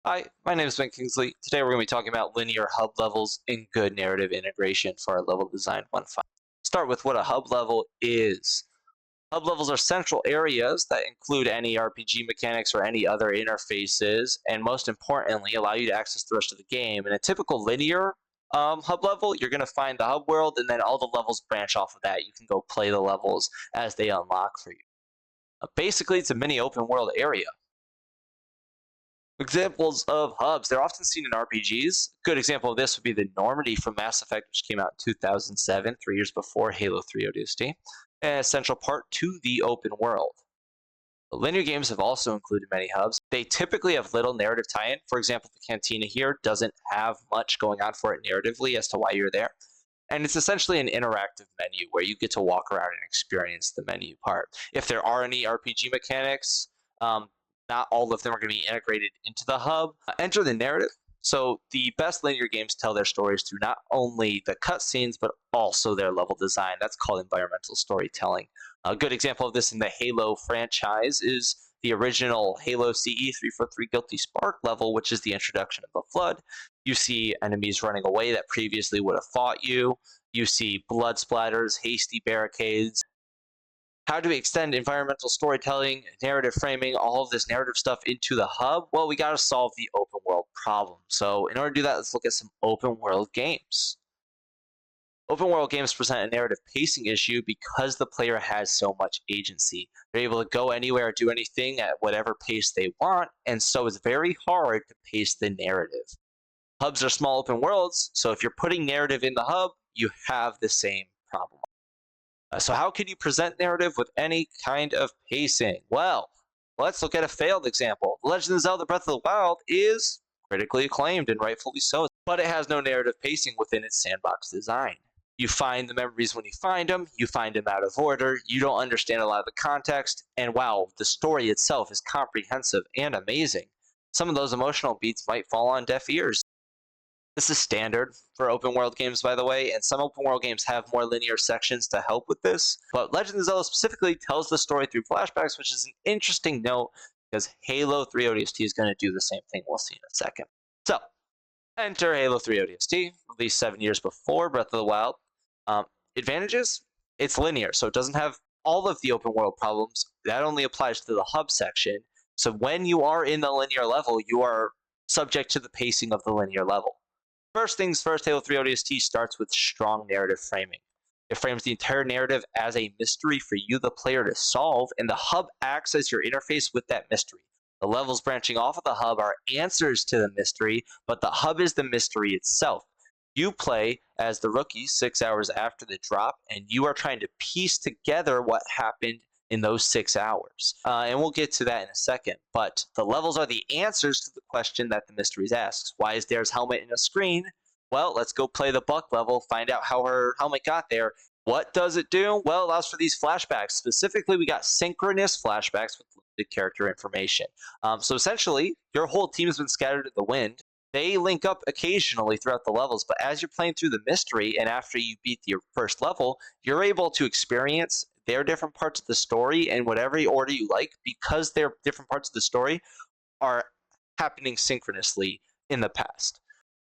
Hi, my name is Ben Kingsley. Today we're going to be talking about linear hub levels and good narrative integration for our level design 1.5. Start with what a hub level is. Hub levels are central areas that include any RPG mechanics or any other interfaces, and most importantly, allow you to access the rest of the game. In a typical linear hub level, you're going to find the hub world, and then all the levels branch off of that. You can go play the levels as they unlock for you. Basically, it's a mini open world area. Examples of hubs, they're often seen in RPGs. A good example of this would be the Normandy from Mass Effect, which came out in 2007, 3 years before Halo 3 ODST, an essential part to the open world. Linear games have also included many hubs. They typically have little narrative tie-in. For example, the Cantina here doesn't have much going on for it narratively as to why you're there. And it's essentially an interactive menu where you get to walk around and experience the menu part. If there are any RPG mechanics, not all of them are going to be integrated into the hub. Enter the narrative. So the best linear games tell their stories through not only the cutscenes, but also their level design. That's called environmental storytelling. A good example of this in the Halo franchise is the original Halo CE 343 Guilty Spark level, which is the introduction of the Flood. You see enemies running away that previously would have fought you. You see blood splatters, hasty barricades. How do we extend environmental storytelling, narrative framing, all of this narrative stuff into the hub? Well, we got to solve the open world problem. So, in order to do that, let's look at some open world games. Open world games present a narrative pacing issue because the player has so much agency. They're able to go anywhere, do anything at whatever pace they want, and so it's very hard to pace the narrative. Hubs are small open worlds, so if you're putting narrative in the hub, you have the same problem. So how can you present narrative with any kind of pacing? Well, let's look at a failed example. The Legend of Zelda Breath of the Wild is critically acclaimed and rightfully so, but it has no narrative pacing within its sandbox design. You find the memories when you find them out of order, you don't understand a lot of the context, and wow, the story itself is comprehensive and amazing. Some of those emotional beats might fall on deaf ears. This is standard for open world games, by the way, and some open world games have more linear sections to help with this. But Legend of Zelda specifically tells the story through flashbacks, which is an interesting note because Halo 3 ODST is going to do the same thing. We'll see in a second. So, enter Halo 3 ODST, released 7 years before Breath of the Wild. Advantages? It's linear, so it doesn't have all of the open world problems. That only applies to the hub section. So when you are in the linear level, you are subject to the pacing of the linear level. First things first, Halo 3 ODST starts with strong narrative framing. It frames the entire narrative as a mystery for you, the player, to solve, and the hub acts as your interface with that mystery. The levels branching off of the hub are answers to the mystery, but the hub is the mystery itself. You play as the rookie 6 hours after the drop, and you are trying to piece together what happened in those 6 hours. And we'll get to that in a second. But the levels are the answers to the question that the mysteries asks. Why is there's helmet in a screen? Well, let's go play the Buck level, find out how her helmet got there. What does it do? Well, it allows for these flashbacks. Specifically, we got synchronous flashbacks with limited character information. So essentially, your whole team has been scattered in the wind. They link up occasionally throughout the levels, but as you're playing through the mystery and after you beat your first level, you're able to experience their different parts of the story in whatever order you like because their different parts of the story are happening synchronously in the past.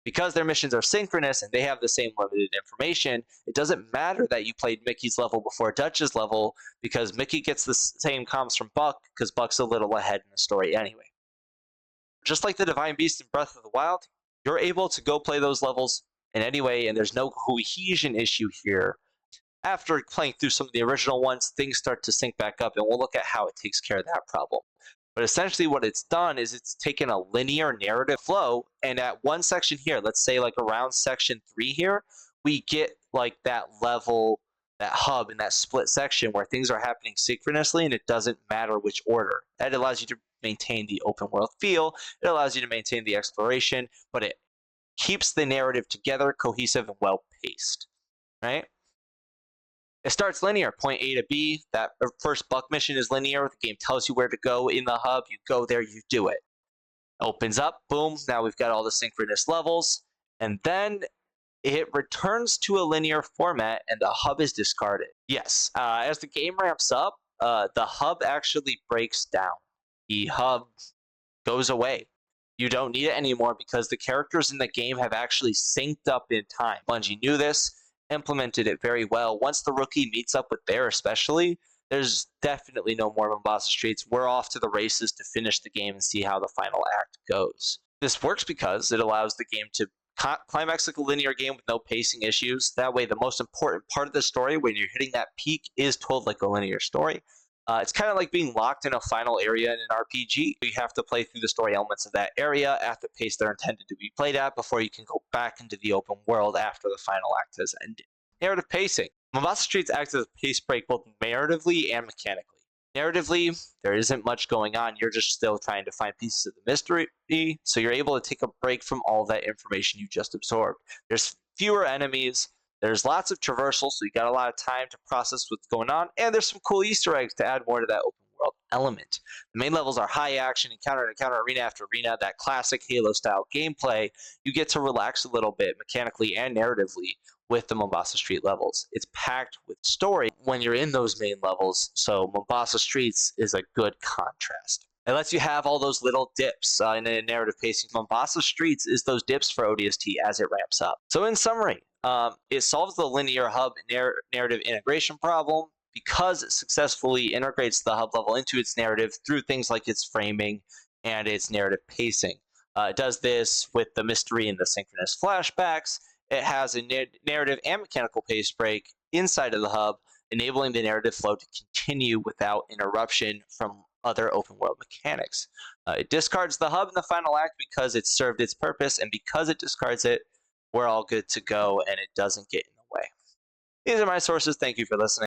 Because their missions are synchronous and they have the same limited information, it doesn't matter that you played Mickey's level before Dutch's level because Mickey gets the same comms from Buck because Buck's a little ahead in the story anyway. Just like the Divine Beast in Breath of the Wild, you're able to go play those levels in any way, and there's no cohesion issue here. After playing through some of the original ones, things start to sync back up, and we'll look at how it takes care of that problem. But essentially what it's done is it's taken a linear narrative flow, and at one section here, let's say like around section 3 here, we get like that level, that hub in that split section where things are happening synchronously and it doesn't matter which order. That allows you to maintain the open world feel, it allows you to maintain the exploration, but it keeps the narrative together, cohesive, and well paced, right? It starts linear, point A to B. That first Buck mission is linear. The game tells you where to go in the hub. You go there, you do it. Opens up, boom. Now we've got all the synchronous levels. And then it returns to a linear format and the hub is discarded. Yes, as the game ramps up, the hub actually breaks down. The hub goes away. You don't need it anymore because the characters in the game have actually synced up in time. Bungie knew this, implemented it very well. Once the rookie meets up with there, especially, there's definitely no more Mombasa Streets. We're off to the races to finish the game and see how the final act goes. This works because it allows the game to climax like a linear game with no pacing issues. That way, the most important part of the story, when you're hitting that peak, is told like a linear story. It's kind of like being locked in a final area in an RPG. You have to play through the story elements of that area at the pace they're intended to be played at before you can go back into the open world after the final act has ended. Narrative pacing. Mombasa Streets acts as a pace break both narratively and mechanically. Narratively, there isn't much going on. You're just still trying to find pieces of the mystery, so you're able to take a break from all that information you just absorbed. There's fewer enemies, there's lots of traversal, so you got a lot of time to process what's going on, and there's some cool Easter eggs to add more to that open world element. The main levels are high action, encounter to encounter, arena after arena, that classic Halo style gameplay. You get to relax a little bit mechanically and narratively with the Mombasa Street levels. It's packed with story when you're in those main levels, so Mombasa Streets is a good contrast. It lets you have all those little dips in a narrative pacing. Mombasa Streets is those dips for ODST as it ramps up. So in summary, it solves the linear hub narrative integration problem because it successfully integrates the hub level into its narrative through things like its framing and its narrative pacing. It does this with the mystery and the synchronous flashbacks. It has a narrative and mechanical pace break inside of the hub, enabling the narrative flow to continue without interruption from other open world mechanics. It discards the hub in the final act because it served its purpose, and because it discards it, we're all good to go and it doesn't get in the way. These are my sources. Thank you for listening.